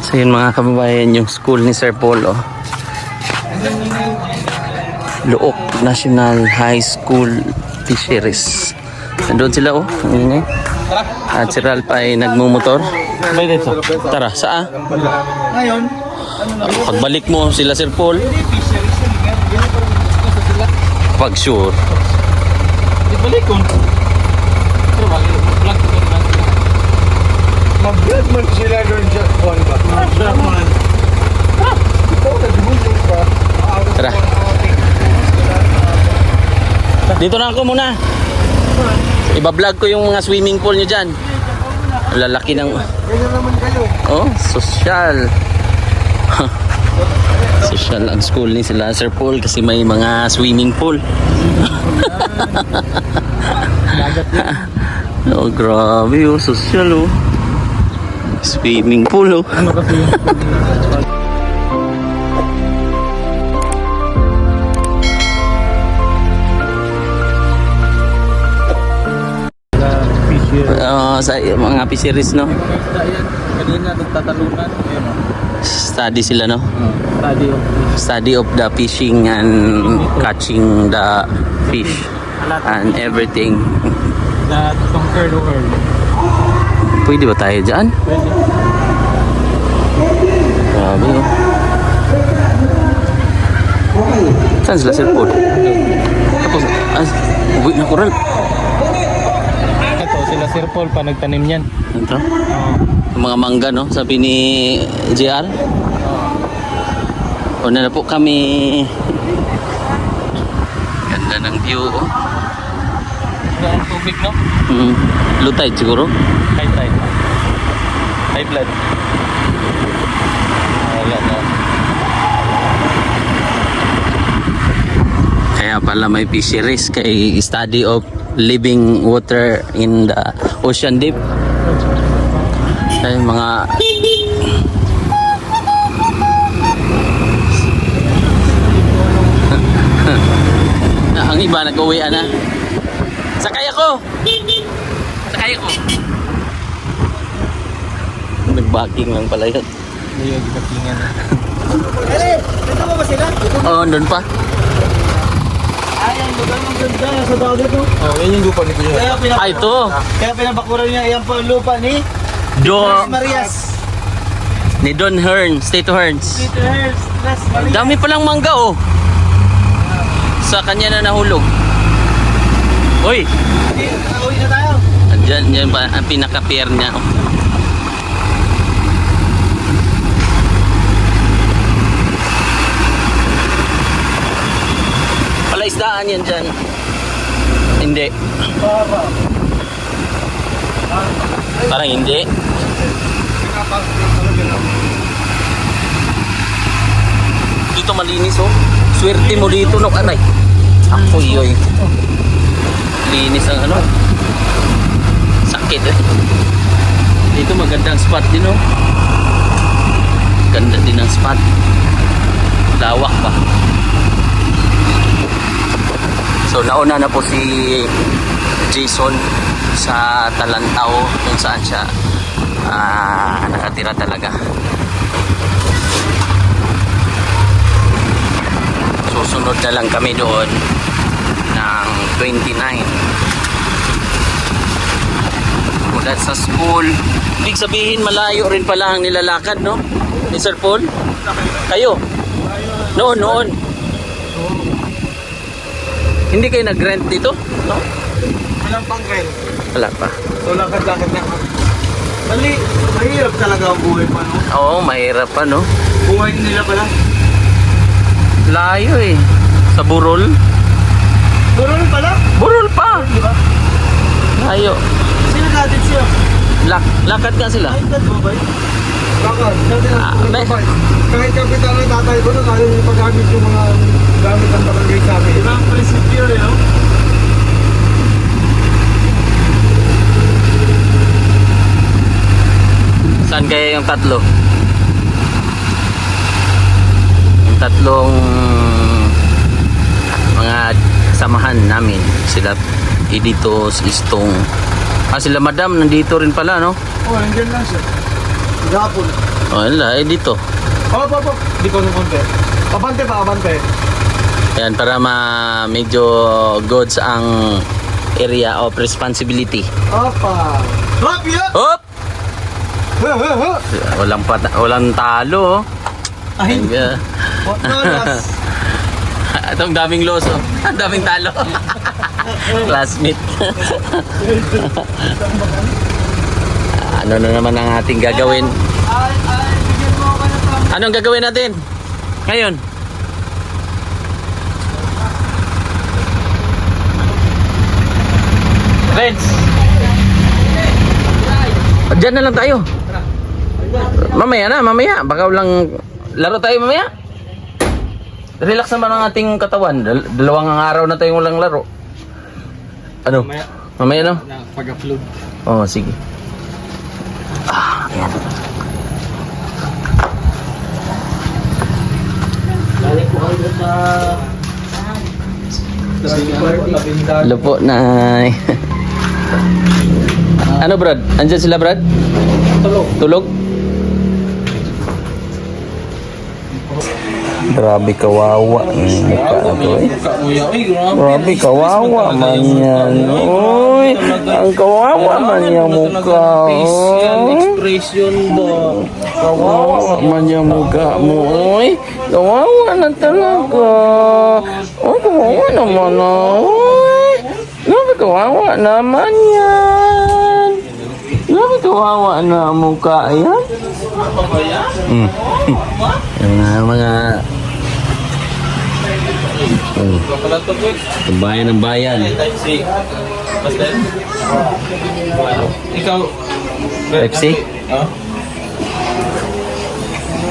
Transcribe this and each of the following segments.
So yun mga kababayan, yung school ni Sir Paul, oh. Luok National High School Fisheries. Nandun sila, oh. Ingay. At si Ralph ay nagmumotor. Tara, saan? Ngayon, Pagbalik mo sila Sir Paul, pag sure. ibalik ko. Pero balik, vlog ko na. Mag-vlog man sila doon sa phone ba? Man. Ito, nag-music pa. Tara. Dito na ako muna. Iba-vlog ko yung mga swimming pool nyo dyan. Lalaki ng... Ganyan naman kayo. Oh, social. Social ang school ni sila Sir Paul kasi may mga swimming pool. Oh, grabe, oh, social, oh. Swimming pool, oh. Ano kasi yung Sa mga fisheries, no? kanina nagtatalunan. Ayun o. Study sila, no? Study of Study of the fishing and catching the fish and everything. that conquer the world. Pwede ba tayo dyan? Pwede. Grabe, oh. Saan sila Sir Paul? Tapos, uwi na ko rin. Ito, sila Sir Paul pa nagtanim yan. Ito? Yung mga mangga, no? Sabi ni JR. Una na po kami. Ganda ng view, oh. Ang tubig, no? Low tide siguro. High tide. High blood. Wala na. Kaya pala may fisheries kay study of living water in the ocean deep. Ay mga ang iba nag-uwi na. Sakay ako. Sakay ako. Nag-backing lang pala yun. Ayun, ginatingan. Ito ba sila? Oo, doon pa. Ayan, lugar ng ganda sa dagat mo. Oh, yan yung lupa ni Kuya. Ah, ito. Kaya pinabakuran niya, yan po ang lupa ni Don Marias. ni Don Hearn, State Hearns. Peter Hearst, Las Marias. Dami palang mangga, oh. Sa kanya na nahulog. Uy, Uwi na tayo. andyan, yan pa ang pinaka-pier niya, oh. Palaisdaan yan dyan. Hindi. Parang hindi. Dito malinis, oh. Swerte mo dito, no? Aray. Ako yoy. Linis ang ano. Sakit, eh. Dito magandang spot din, oh. Ganda din ang spot. Lawak pa. So nauna na po si Jason sa Talantao kung saan siya nakatira talaga. Susunod na lang kami doon ng 29. Mula sa school. Ibig sabihin malayo rin pala ang nilalakad, no? Ni Sir Paul? Kayo? Noon. Hindi kayo nag-rent dito? No? Walang pang-rent. Wala pa. So, lakad-lakad na kami. Mahirap talaga ang buhay pa, no? Oo, mahirap pa, no? Buhay nila pala. Layo eh. Sa Burol. Burol pala. Burol pa! Di ba? Layo. Sino natin siya? Lakad nga sila. Ay, dad mo ba yun? Bakit? Kahit kapitan ng tatay ko, ayaw yung paggamit yung mga gamit ng barangay sa amin. Ibang prinsipyo rin, no? Saan kaya yung tatlo? Yung tatlong mga samahan namin. Sila Editos, Istong. Sila Madam nandito rin pala, no? Oo, nandiyan lang siya. Gapon. Oh, wala. Dito. Opo. Di ko nung konti. Abante pa, abante. Ayan, para medyo goods ang area of responsibility. Opa. Hop, yeah! Hop! Ha. Walang talo. Ay, Ayan. what nolas? Itong daming loso. Ang daming talo. Classmate. Ano na naman ang ating gagawin? Bigyan mo ako ng tama. Anong gagawin natin? Ngayon? Friends! Diyan na lang tayo. Mamaya na, mamaya. Baka walang laro tayo mamaya. Relax naman ang ating katawan. Dalawang araw na tayong walang laro. Ano? Mamaya no? Pag-upload. Oo, sige. Ayan. Hello po, Nay. Ano, Brad? Andyan sila, Brad? Tulog? Grabe kawawa. Mukha na to eh. Grabe kawawa man yan. Uy, ang kawawa man yung mukha. Expression ba? Kawawa man yung mukha mo. Uy, kawawa na talaga. Uy, kawawa naman na. Uy, grabe kawawa naman yan. Grabe kawawa na ang mukha yan. Yung mga bayan ng bayan. Ikaw, Pepsi?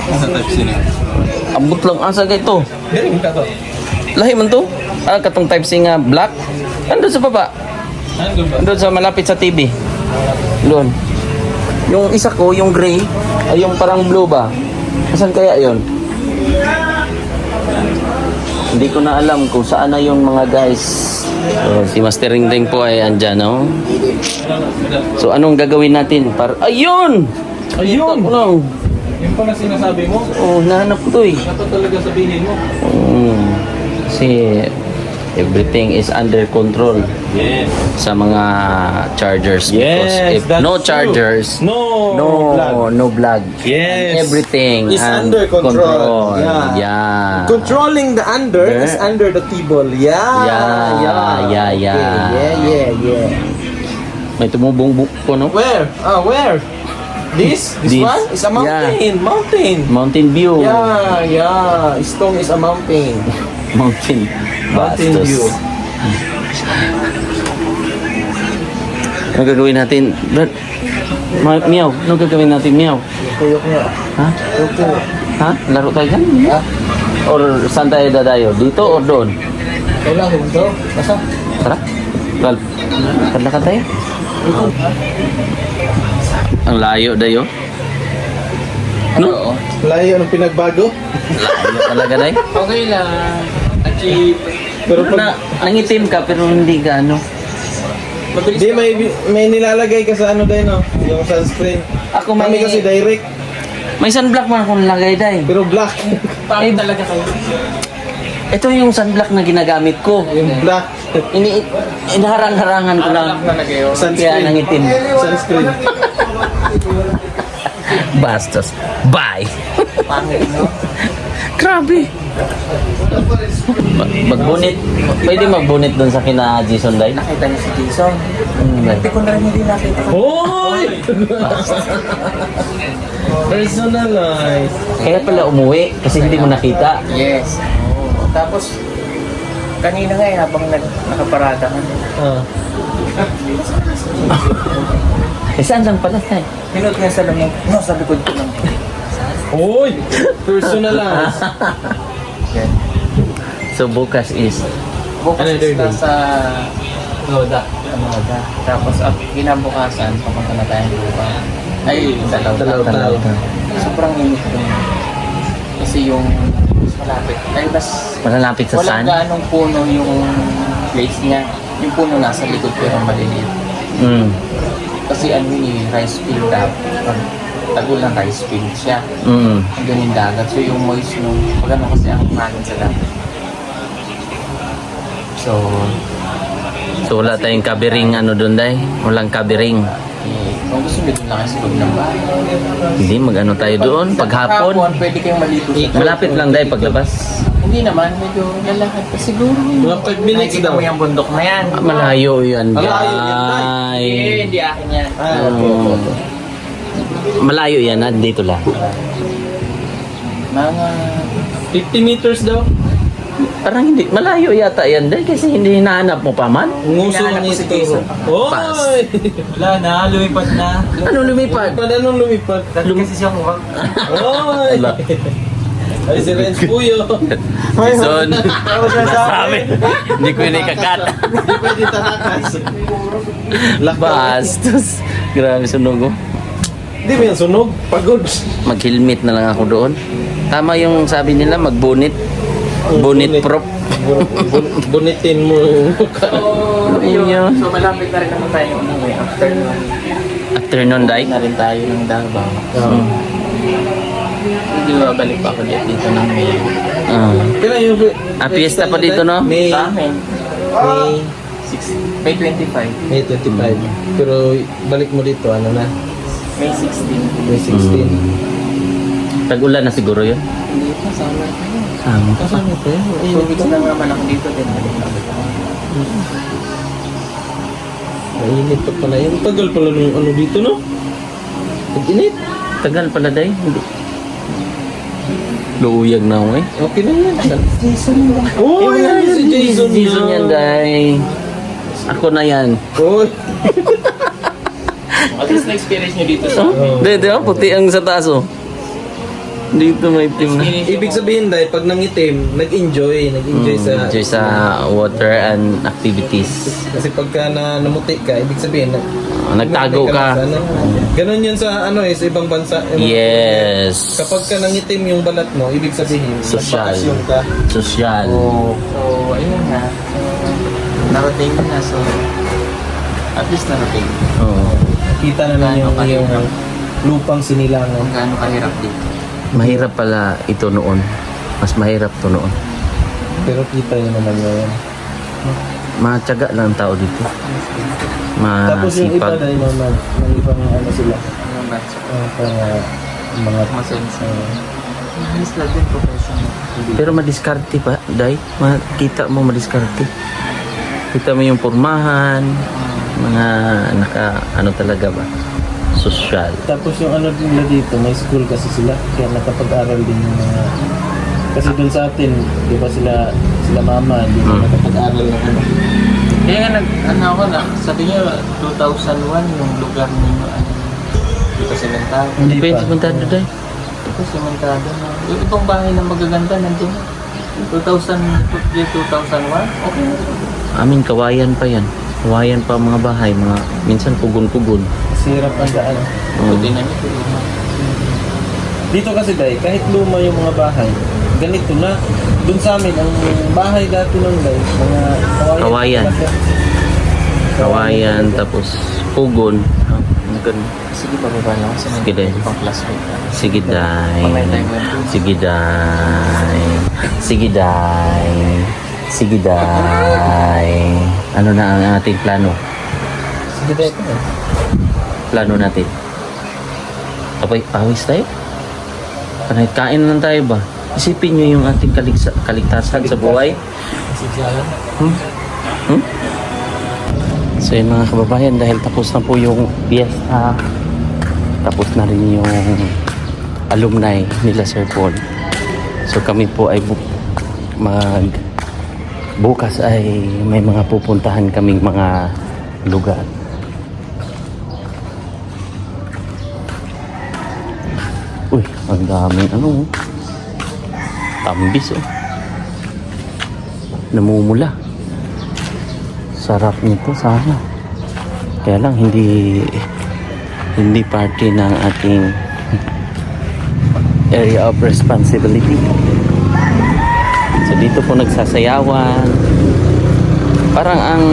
sa type C na. Abot lang asa ito. Galing ka to. Lahi man to. Katong type C nga black. Andun sa baba. Ano ba? Andun sa malapit sa TV. Doon. Yung isa ko, yung gray, ay yung parang blue ba? Saan kaya yon? Hindi ko na alam kung saan na yung mga guys. So, si Master Ringring po ay andyan, no? So, anong gagawin natin? Ayun! Ayun! Ako lang. Yung pala sinasabi mo, Oh, nahanap ko to eh. ito talaga sabihin mo. Kasi everything is under control Yes. sa mga chargers. Because if that's no true. chargers, No no vlog. Yes. Everything Is under control. Yeah. Yeah. Controlling the under is under the table. Yeah. Yeah. Okay. Yeah. May tumubong buko, no? Where? Where? This This. one is a mountain. Yeah. Mountain. Mountain view. Yeah. Stone is a mountain. Mountain. Mountain Bastos. view. Ano gagawin natin? Brad, Miyaw, ano gagawin natin, Miyaw? Tuyok niya. Ha? Tuyok. Ha? Laro tayo dyan? Ha? Or saan tayo dadayo? Dito or doon? Kailangan dito. Basta. Tara. Gal. Lakad tayo. Ang layo dayo. No? Layo ng pinagbago. Layo talaga dayo. Okay lang. Achieve. Pero pag Nangitim ka pero hindi ka ano. Di, may nilalagay ka sa ano din, no? Yung sunscreen. Ako Kami kasi direct, may sunblock man akong nilagay dayo. pero black. Pangit talaga kayo. Ito yung sunblock na ginagamit ko. Yung black. Inaharang-harangan ko lang. Kaya Sunscreen. nangitim. Sunscreen. Bastos. Bye. Grabe. Magbunit. Pwede magbunit doon sa kina Jason Day? Nakita niyo si Jason. Hindi ko na rin hindi nakita. Hoy! Personalized. Kaya pala umuwi kasi hindi mo nakita. Yes. Tapos, kanina nga habang nakaparada ka. Saan lang pala tayo? Pinot nga sa lamang, no, sa likod ko lang. Hoy! Personalized. So bukas is Bukas Another na day. sa Loda. Tapos, kinabukasan, papunta na tayo lupa. Ay, sa Loda. Sobrang init doon. Kasi yung mas malapit. Ay, malalapit sa sun. walang ganong puno yung place niya. Yung puno nasa likod pero maliliit. Mm. Kasi ano yung rice field daw. tagul ng rice field siya. Mm. Hanggang yung dagat. So yung moist nung, pag ano kasi ang hangin sa dagat. So, wala tayong kabering ano doon, day? Walang kabering. kung gusto nyo doon lang sa loob ng bahay. Hindi, mag-ano tayo doon? Paghapon? Pwede kayong maligo sa Malapit lang, day, paglabas. Hindi naman, medyo lalakad pa siguro. Mga 5 minutes Nakikita daw. mo yung bundok na yan. Malayo yan, Malayo yan, day. Hindi akin yan. Oo. Malayo yan, dito lang. Mga 50 meters daw. Parang hindi, malayo yata yan, day, kasi hindi hinahanap mo pa man. Nguso Hinahanap ni ko si Toro. Jason. Pass. Oy! wala na, lumipad na. Ano lumipad? Anong lumipad? Kasi siya mukhang Oy! Ala. Ay, si Renz Puyo. Jason, nasabi. Hindi ko yun ikakat. Hindi pwede tanakas. Bastos. Grabe sunog, oh. Hindi mo yan sunog. Pagod. Mag-helmet na lang ako doon. Tama yung sabi nila, mag-bonnet. Bonnet prop. Bunitin mo. So, Yun. So, malapit na rin naman tayo ng way. Afternoon, day. Na rin tayo ng Davao. Hmm. Hindi ba balik pa ako dito ng May? Kailan yung... Fiesta pa dito, no? May... Sa amin, May... May 25. May 25. Pero balik mo dito, ano na? May 16. May 16. Tag-ulan na siguro yun. Hindi pa, sama tayo. Kasama ko yun. 2 weeks na naman ako dito din. Balik na ako. Mainit pa pala yun. Tagal pala nung ano dito, no? Pag-init. Tagal pala, day. Hindi. Luuyag na ako, eh. Okay na yan. Jason ba? Oh, yan si Jason. Jason yan, day. Ako na yan. Oh, At least na-experience nyo dito sa Oh? Di ba? Puti ang sa taas, oh. Dito may itim na. ibig sabihin dahil pag nangitim, nag-enjoy sa... Enjoy sa water and activities. Kasi pagka namuti ka, ibig sabihin, Nagtago namuti ka. lang sa ano. Ganon yun sa ano sa ibang bansa. Yes. Kapag ka nangitim yung balat mo, ibig sabihin, Social. nagbakasyon ka. Social. So, ayun na. So, narating na. So, at least narating. Oo. Kita na lang yung, Gaano yung kahirap. lupang sinilangan. Kung gaano kahirap dito. Mahirap pala ito noon. Mas mahirap to noon. Pero kita yun naman yun. Matyaga lang ang tao dito. Tapos yung iba Masipag. dahil mga ibang ano sila. Ano ba? So, Mga masensa. Mas lang din professional. Pero madiskarte pa, Day. Makita mo madiskarte. Kita mo yung pormahan. Mga ano talaga ba? Social. Tapos yung ano nila dito, may school kasi sila. Kaya nakapag-aral din yung mga... Kasi dun sa atin, di ba sila mama, di ba nakapag-aral ng ano. Kaya nga ano ako na, sabi niyo 2001 yung lugar ninyo ano, dito sementado. Hindi Pwede pa. punta doon, Day. Dito sementado na. Yung ibang bahay na magaganda nandun. 2001? Okay. Amin, kawayan pa yan. Kawayan pa ang mga bahay. Minsan pugon-pugon. Sirap ang daan. Buti na nito. Dito kasi dahil, kahit luma yung mga bahay, ganito na. Dun sa amin, ang bahay dati nun dahil, mga Kawayan. talaga. Kawayan, tapos pugon. Ang ganun. Sige, bababa lang ako sa Sige, Day. ibang classmate na. Sige, Day. Mamaya tayo kwento. Sige, Day. Sige, Day. Sige, Day. Ano na ang ating plano? Sige dahil. Plano natin. Tapos pawis tayo? Panay kain lang tayo ba? Isipin nyo yung ating kaligtasan sa buhay. So yun mga kababayan, dahil tapos na po yung piyesta, tapos na rin yung alumni nila Sir Paul. So kami po ay bukas ay may mga pupuntahan kaming mga lugar. Uy, ang daming ano, tambis, oh. Namumula. Sarap nito sana. Kaya lang hindi party ng ating area of responsibility. So dito po nagsasayawan. Parang ang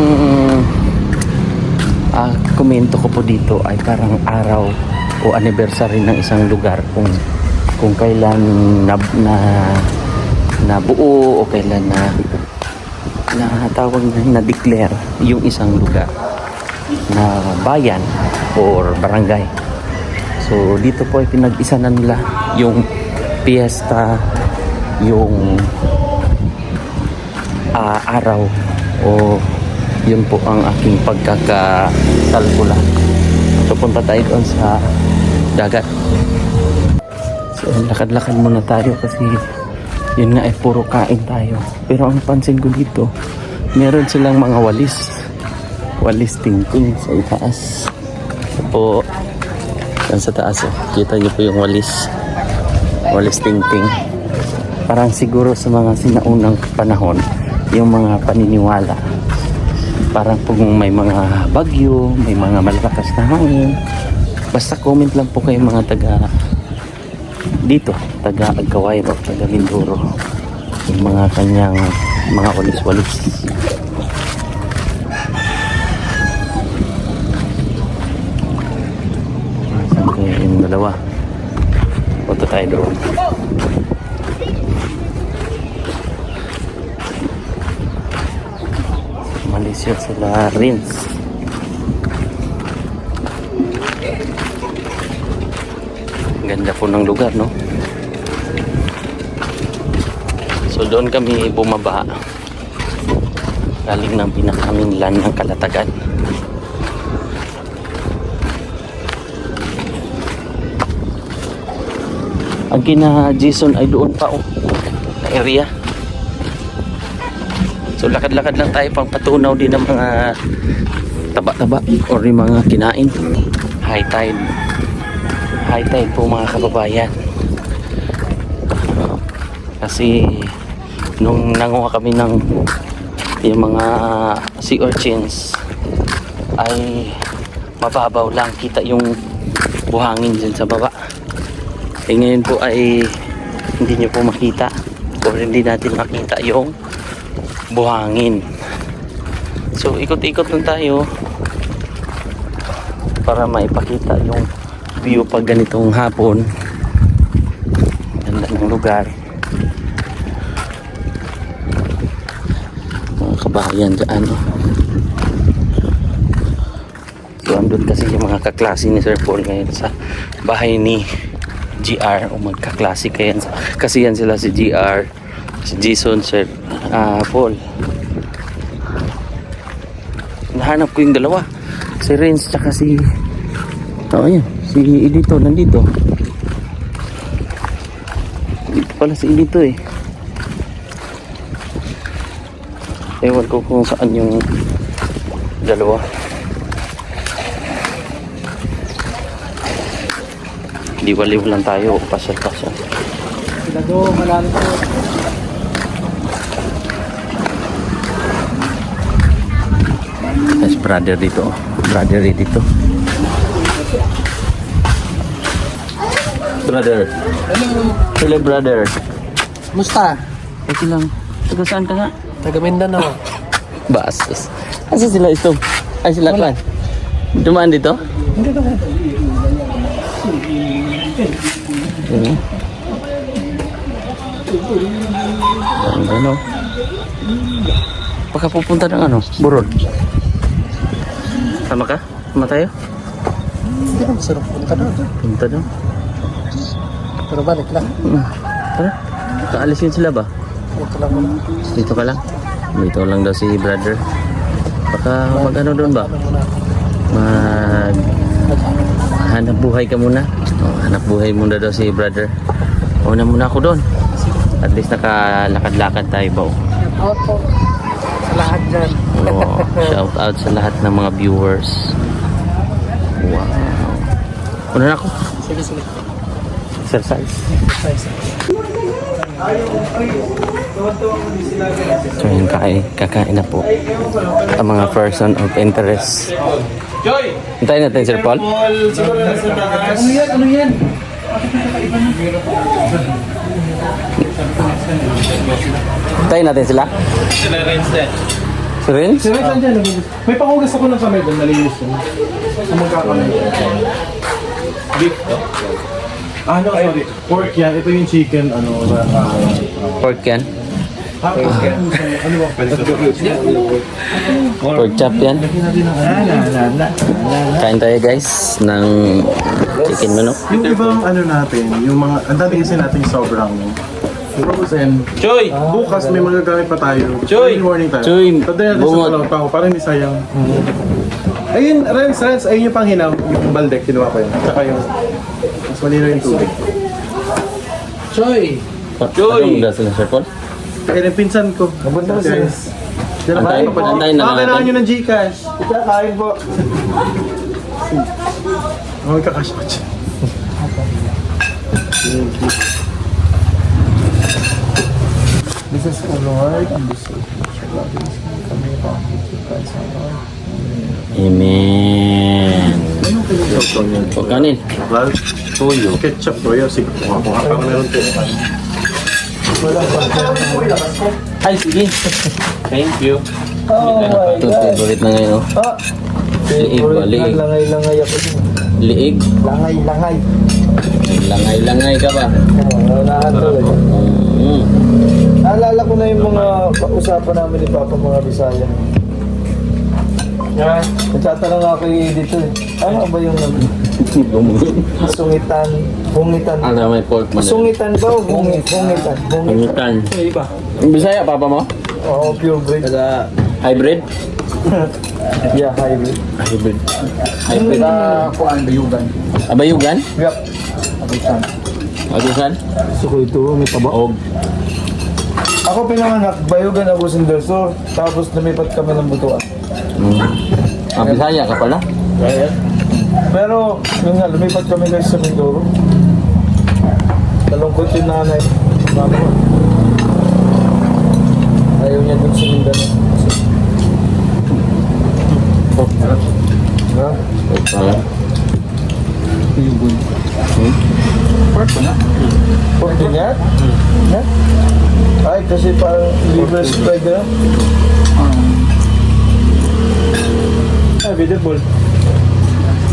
komento ko po dito ay parang araw o anniversary ng isang lugar, kung kailan na buo o kailan na tawag na declare yung isang lugar na bayan or barangay. So dito po ay pinag-isa na nila yung piyesta, yung araw, o yun po ang aking pagkakasalpula. So punta tayo doon sa dagat. So lakad-lakad muna tayo kasi yun nga ay puro kain tayo. Pero ang pansin ko dito, meron silang mga walis tingting sa itaas. So po, yan sa taas kita nyo po yung walis tingting. Parang siguro sa mga sinaunang panahon, yung mga paniniwala, parang kung may mga bagyo, may mga malakas na hangin, basta comment lang po kayo mga taga dito, taga Agkaway o taga Mindoro, yung mga kanyang mga walis-walis. Saan kayo yung dalawa? Punta tayo doon. Malaysia sila Rins. Ganda po ng lugar, no? So doon kami bumaba galing ng pinakaminlan ng Kalatagan. Ang kina Jason ay doon pa na area. So lakad-lakad lang tayo pang patunaw din ng mga taba-taba or yung mga kinain. High tide po mga kababayan. Kasi nung nanguha kami ng yung mga sea urchins ay mababaw lang, kita yung buhangin dyan sa baba. Eh ngayon po ay hindi nyo po makita or hindi natin makita yung buhangin. So ikot-ikot lang tayo para maipakita yung view pag ganitong hapon. Ganda ng lugar. Mga kabahayan dyan, no? So andun kasi yung mga kaklase ni Sir Paul ngayon sa bahay ni GR, o magkaklase kayan kasi yan sila, si GR, si Jason, Sir Paul. Nahanap ko yung dalawa, si Renz tsaka si yan, si Edito nandito. Dito pala si Edito ewan ko kung saan yung dalawa. Liwaliw lang tayo, pasyal-pasyal. Sila doon, malalim po. Yes, brother dito. Brother. Hello, brother. Musta? Okay lang. Taga saan ka nga? Taga Mindanao. Bastos. Asa sila ito? Ay, sila kan? Dumaan dito? Hindi naman. Ano? Baka pupunta ng ano? Burol. Sama ka? Sama tayo? Hindi naman sarap punta doon. Punta doon. Pero balik lang. Tara. Kaalisin sila ba? Ito lang muna. Dito ka lang? Dito lang daw si brother. Baka mag-ano doon ba? Mag... hanap buhay ka muna. Hanap buhay muna daw si brother. Una muna ako doon. At least nakalakad-lakad tayo ba? Out po. Sa lahat dyan. Shout out sa lahat ng mga viewers. Wow. Una na ako. Sige, sige. Exercise. Exercise. So yun, kakain na po ang mga person of interest. Hintayin natin, Sir Paul. Ano yan? Hintayin natin sila. Si Renz? Si Rex andyan. May pangugas ako ng kamay doon. Nalinis yun. Kung magkakamay. Beef. Ano, sorry. Pork yan. Ito yung chicken, Pork yan. ano ba pwede ko? Pork chop yan. Kain tayo guys ng chicken manok. Yung ibang natin, yung mga, ang dati kasi natin sobrang frozen. Choy! Bukas may magagamit pa tayo. Choy! Early morning tayo. Choy! Tadaya natin Bungot. sa palaw pa para hindi sayang. Ayun, Renz, ayun yung panghinaw. Yung baldek, kinuha ko yun. Tsaka yung, mas malino yung tubig. Choy! Choy! Ano sila Sir Paul? Kaya yung pinsan ko. Mabuti kasi. Antayin na lang Kailangan natin. nyo ng Gcash. Kain po. Magkakash ko siya. This is for Lord and this is for Lord. Kami po. Christ our Lord. Amen. O kanin. Well, toyo. Ketchup, toyo. Sige, kung para meron tayo. Ay, sige. Thank you. Oh my Ito, God. favorite na ngayon. Oh. Ah! Liig ba? Liig. Langay-langay ako din. Liig. Langay-langay. Langay-langay ka ba? Oo, nahanto eh. Mm. Naalala ko na yung mga usapan namin ni Papa mga Bisaya. Yeah. Nagtatanong ako yung dito eh. Ano ba yung sungitan? Bungitan. Ano may pork man? Sungitan ba o bungitan? Pangitan. Bisaya, papa mo? Oo, pure breed. Hybrid? Yeah, hybrid. Hybrid. Hybrid. Kuan, bayugan. Abayugan? Yup. Agusan? Gusto ko ito, may tabaog. Ako pinanganak, bayugan ako sa Del tapos lumipat kami ng Butuan. Bisaya ka pala? Pero, yun nga, lumipat kami guys sa Mindoro. Nalungkot yung nanay. Mama ko. Ayaw niya dun sa Mindanao. Ha? Pork din yan? Ha? Ay, kasi parang liver spread na. Ay, Peter Paul.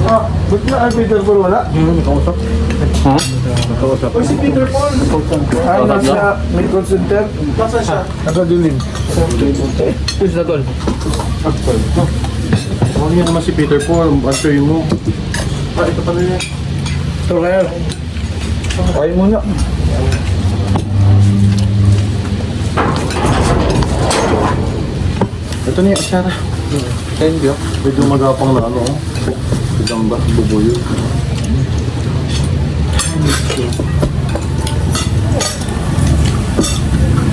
Ah, ba't na ay Peter Paul wala? Kausap. Ha? Kausap. Si Peter Paul. Ay, nasa medical center. Nasa siya? Nakadilim. Please na tol. Huwag niya naman si Peter Paul. Answerin mo. Ito pala niya. Ito kaya. Kain muna. Ito na yung asyara. Thank you. Medyo magapang na ano. Gamba, bubuyo.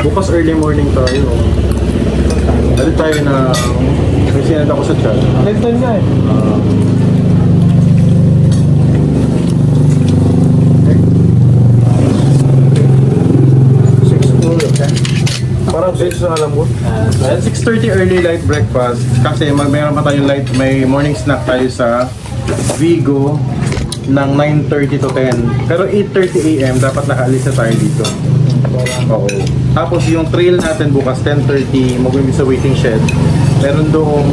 Bukas early morning tayo. Dali tayo na may sinad ako sa chat. Next time nga eh. Parang 6 na alam ko. At 6:30 early light breakfast kasi mayroon pa tayong light, may morning snack tayo sa Vigo ng 9:30 to 10. Pero 8:30 AM dapat nakaalis na tayo dito. Oo. Tapos yung trail natin bukas 10:30 mag-uwi sa waiting shed. Meron doong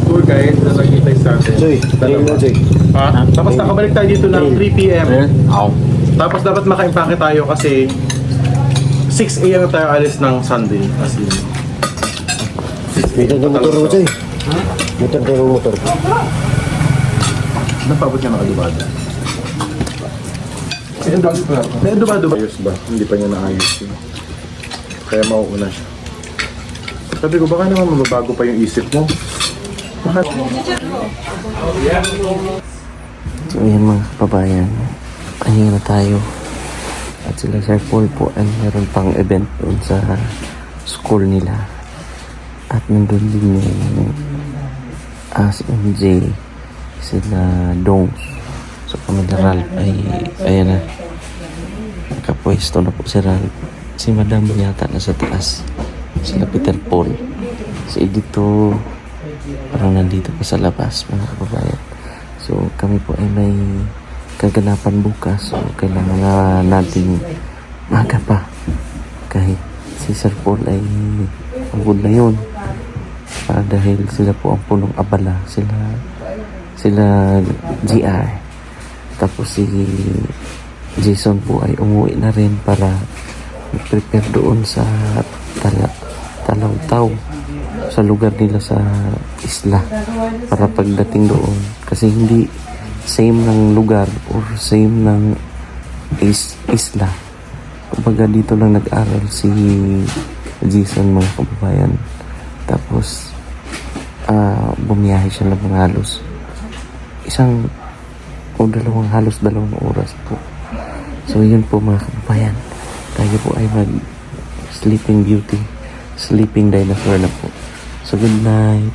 tour guide na nag-itay sa atin. Dalawa. Ha? Tapos nakabalik tayo dito ng 3 PM. Tapos dapat maka-impake tayo kasi 6 AM tayo alis ng Sunday. As in. Motor na motor mo siya eh. Motor na motor. Napabot niya nakadubada. May adubado ba? Ayos ba? Hindi pa niya naayos yun. Kaya mauuna siya. Sabi ko, baka naman mababago pa yung isip mo. Baka... So yan mga kababayan, pahinga na tayo. At sila Sir Paul po ay meron pang event doon sa school nila. At nandun din yung si MJ, sila Dongs. So kami na Ralph ay ayan na. Nakapwesto na po si Ralph. Si Madam yata nasa taas. Sila Peter Paul. Si Edito parang nandito pa sa labas mga kababayan. So kami po ay may kaganapan bukas. So kailangan na natin maga pa. Kahit si Sir Paul ay pagod na yun. Dahil sila po ang punong abala. Sila GR. Tapos si Jason po ay umuwi na rin para prepare doon sa Talawtaw, sa lugar nila sa isla, para pagdating doon, kasi hindi same ng lugar or same ng isla. Kumbaga dito lang nag-aral si Jason, mga kababayan. Tapos bumiyahe siya lang halos halos dalawang oras po. So yun po mga kababayan, tayo po ay mag sleeping beauty, sleeping dinosaur na po. So good night.